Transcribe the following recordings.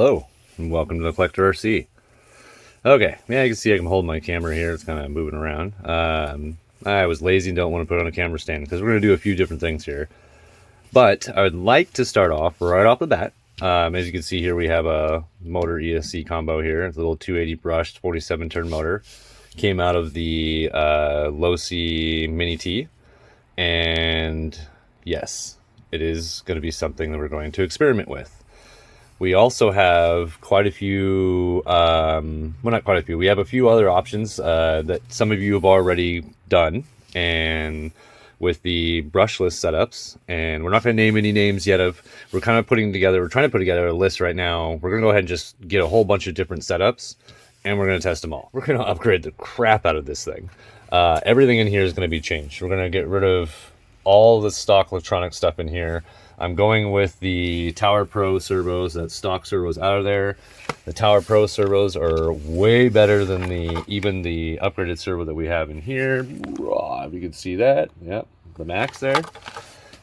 Hello, and welcome to the H.R.RC. Okay, yeah, you can see I can hold my camera here. It's kind of moving around. I was lazy and don't want to put it on a camera stand because we're going to do a few different things here. But I would like to start off right off the bat. As you can see here, we have a motor ESC combo here. It's a little 280 brushed 47 turn motor. Came out of the Losi Mini T. And yes, it is going to be something that we're going to experiment with. We also have quite a few, well, not quite a few, we have a few other options that some of you have already done, and with the brushless setups, and we're not going to name any names yet we're trying to put together a list right now. We're going to go ahead and just get a whole bunch of different setups, and we're going to test them all. We're going to upgrade the crap out of this thing. Everything in here is going to be changed. We're going to get rid of all the stock electronic stuff in here. I'm going with the Tower Pro servos, that stock servos out of there. The Tower Pro servos are way better than even the upgraded servo that we have in here. If you can see that, yep, the Max there.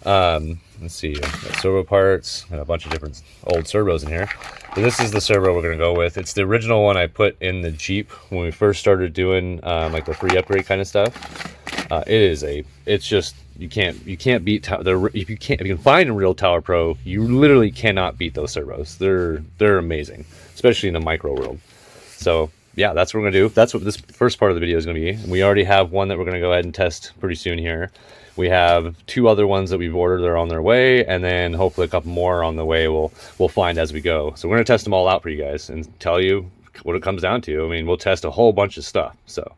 Let's see, got servo parts, got a bunch of different old servos in here. But this is the servo we're gonna go with. It's the original one I put in the Jeep when we first started doing like the free upgrade kind of stuff. It's just, you can't beat if you can find a real Tower Pro, you literally cannot beat those servos. They're amazing, especially in the micro world. So yeah, that's what we're gonna do. That's what this first part of the video is gonna be. We already have one that we're gonna go ahead and test pretty soon here. We have two other ones that we've ordered. They're on their way, and then hopefully a couple more on the way we'll find as we go. So we're gonna test them all out for you guys and tell you what it comes down to. I mean, we'll test a whole bunch of stuff. So,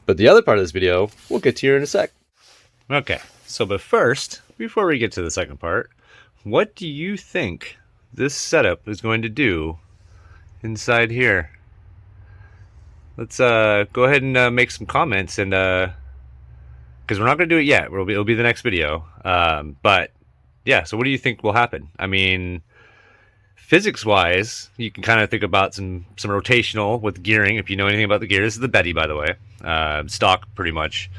but the other part of this video we'll get to here in a sec. Okay, so before we get to the second part, what do you think this setup is going to do inside here? Let's go ahead and make some comments, and because we're not going to do it yet. It'll be the next video. But yeah, so what do you think will happen? I mean, physics-wise, you can kind of think about some rotational with gearing. If you know anything about the gear, this is the Betty, by the way, stock pretty much,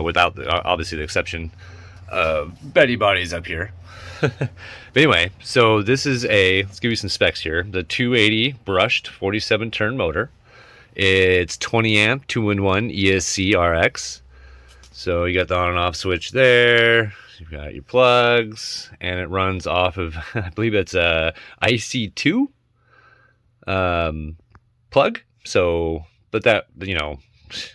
without obviously the exception of Betty bodies up here. But anyway, so this is let's give you some specs here. The 280 brushed 47 turn motor. It's 20 amp 2-in-1 ESC RX. So you got the on and off switch there. You've got your plugs, and it runs off of, I believe it's a IC2 plug. So, but that, you know,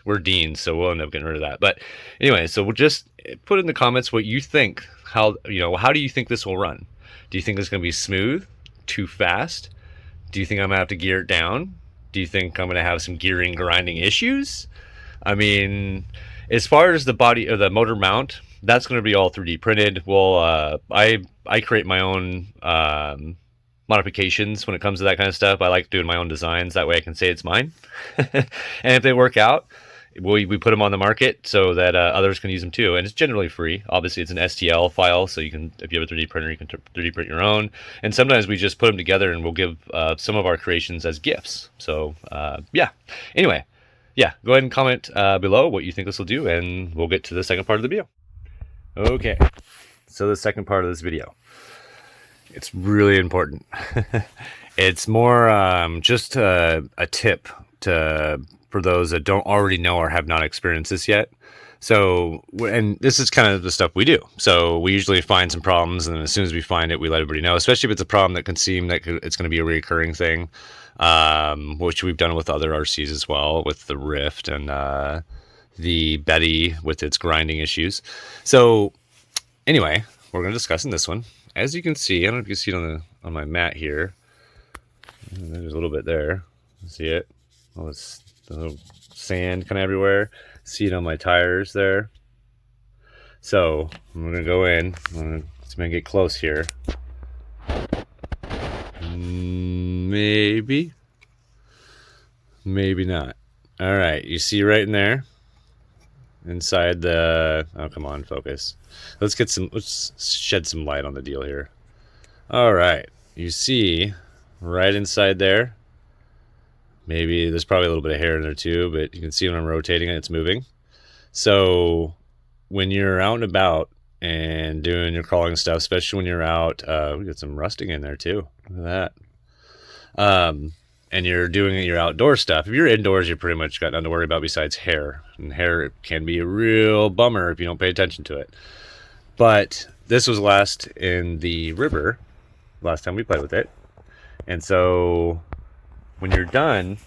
we're Deans, so we'll end up getting rid of that. But anyway, so we'll just put in the comments what you think. How do you think this will run? Do you think it's going to be smooth? Too fast? Do you think I'm going to have to gear it down? Do you think I'm going to have some gearing grinding issues? I mean, as far as the body or the motor mount, that's going to be all 3D printed. Well, I create my own modifications when it comes to that kind of stuff. I like doing my own designs. That way I can say it's mine. And if they work out, we put them on the market so that others can use them too. And it's generally free. Obviously, it's an STL file, so you can, if you have a 3D printer, you can 3D print your own. And sometimes we just put them together and we'll give some of our creations as gifts. So yeah. Anyway, yeah, go ahead and comment below what you think this will do, and we'll get to the second part of the video. Okay, so the second part of this video, it's really important. It's more just a tip for those that don't already know or have not experienced this yet. So, and this is kind of the stuff we do. So we usually find some problems, and then as soon as we find it, we let everybody know, especially if it's a problem that can seem like it's going to be a recurring thing, which we've done with other RCs as well, with the Rift and the Betty with its grinding issues. So anyway, we're going to discuss in this one. As you can see, I don't know if you can see it on my mat here. There's a little bit there. See it? Oh, it's the little sand kind of everywhere. See it on my tires there. So I'm going to go in. I'm going to get close here. Maybe not. All right, you see right in there inside the, oh, come on, focus. Let's shed some light on the deal here. All right, you see right inside there, maybe there's probably a little bit of hair in there too, but you can see when I'm rotating it, it's moving. So when you're out and about and doing your crawling stuff, especially when you're out, we got some rusting in there too. Look at that. and you're doing your outdoor stuff. If you're indoors, you're pretty much got nothing to worry about besides hair. And hair can be a real bummer if you don't pay attention to it. But this was last in the river, last time we played with it. And so when you're done,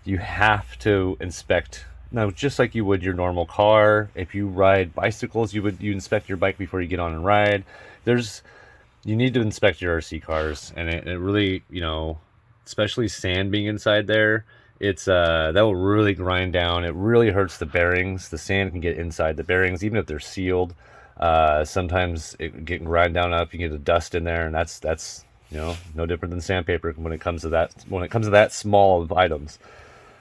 you have to inspect. Now, just like you would your normal car, if you ride bicycles, you inspect your bike before you get on and ride. You need to inspect your RC cars, and it really, you know, especially sand being inside there, it's that will really grind down. It really hurts the bearings. The sand can get inside the bearings, even if they're sealed. Sometimes it can grind down up. You get the dust in there, and that's you know, no different than sandpaper when it comes to that. When it comes to that small of items.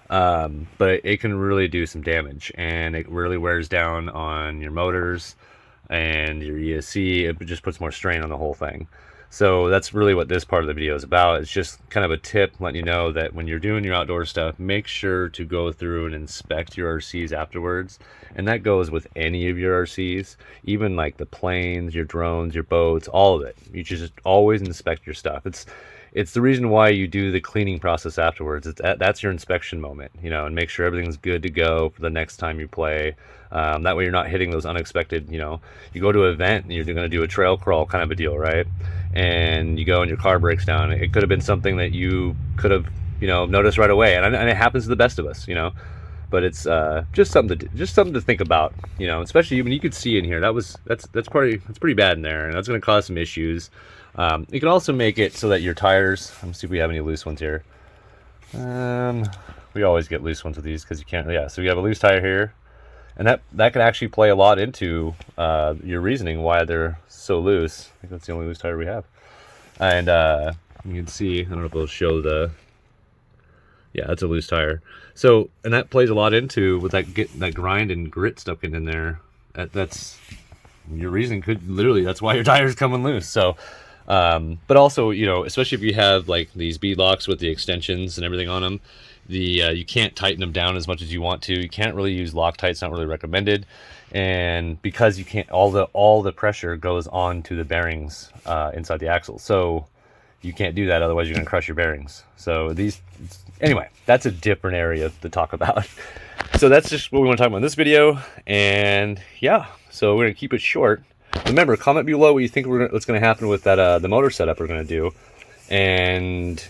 But it can really do some damage, and it really wears down on your motors and your ESC. It just puts more strain on the whole thing. So that's really what this part of the video is about. It's just kind of a tip letting you know that when you're doing your outdoor stuff, make sure to go through and inspect your RCs afterwards. And that goes with any of your RCs, even like the planes, your drones, your boats, all of it. You should just always inspect your stuff. It's the reason why you do the cleaning process afterwards. That's your inspection moment, you know, and make sure everything's good to go for the next time you play. That way you're not hitting those unexpected, you know, you go to an event and you're going to do a trail crawl kind of a deal, right? And you go and your car breaks down. It could have been something that you could have, you know, noticed right away. And it happens to the best of us, you know. But it's just something to think about, you know. Especially even you could see in here that's pretty bad in there, and that's going to cause some issues. You can also make it so that your tires. Let's see if we have any loose ones here. We always get loose ones with these because you can't. Yeah, so you have a loose tire here, and that can actually play a lot into your reasoning why they're so loose. I think that's the only loose tire we have, and you can see. I don't know if it'll show the. Yeah, that's a loose tire. So, and that plays a lot into with that grind and grit stuff getting in there. That's your reason could literally. That's why your tire's coming loose. So, but also, you know, especially if you have like these bead locks with the extensions and everything on them, you can't tighten them down as much as you want to. You can't really use Loctite. It's not really recommended, and because you can't, all the pressure goes on to the bearings inside the axle. So you can't do that, otherwise you're going to crush your bearings. So anyway, that's a different area to talk about. So that's just what we want to talk about in this video. And yeah, so we're going to keep it short. Remember, comment below what you think what's going to happen with that the motor setup we're going to do. And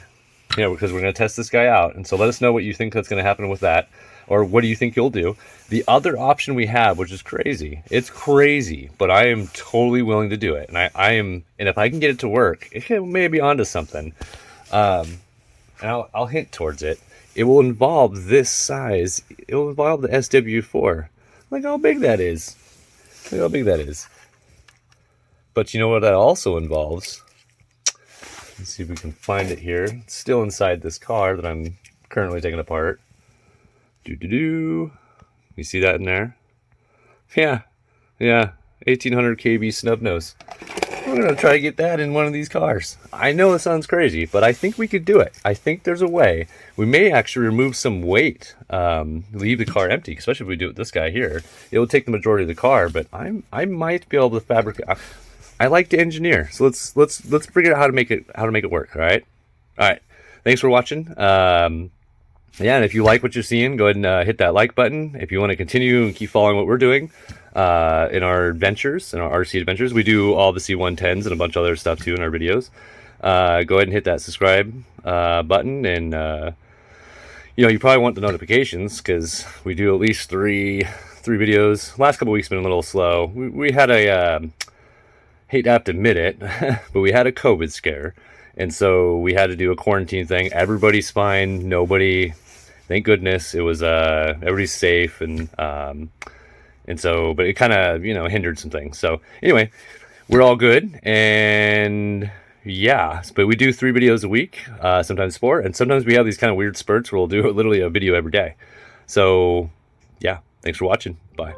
you know, because we're going to test this guy out. And so let us know what you think that's going to happen with that, or what do you think you'll do. The other option we have, which is crazy, it's crazy, but I am totally willing to do it. And I am, and if I can get it to work, it may be onto something. And I'll hint towards it. It will involve this size. It will involve the SW4. Look how big that is. Look how big that is. But you know what that also involves? Let's see if we can find it here. It's still inside this car that I'm currently taking apart. You see that in there? Yeah. 1800 kb snub nose. We're going to try to get that in one of these cars. I know it sounds crazy, but I think we could do it. I think there's a way. We may actually remove some weight, leave the car empty, especially if we do it with this guy here. It will take the majority of the car, but I might be able to fabricate. I like to engineer, so let's figure out how to make it work. All right. Thanks for watching. Yeah, and if you like what you're seeing, go ahead and hit that like button. If you want to continue and keep following what we're doing in our adventures, in our RC adventures, we do all the C110s and a bunch of other stuff too in our videos. Go ahead and hit that subscribe button, and you know, you probably want the notifications because we do at least three videos. Last couple weeks been a little slow. We had a hate to have to admit it, but we had a COVID scare. And so we had to do a quarantine thing. Everybody's fine. Nobody, thank goodness, it was everybody's safe, and so, but it kind of, you know, hindered some things. So anyway, we're all good, and yeah, but we do 3 videos a week, sometimes 4, and sometimes we have these kind of weird spurts where we'll do literally a video every day. So yeah, thanks for watching. Bye.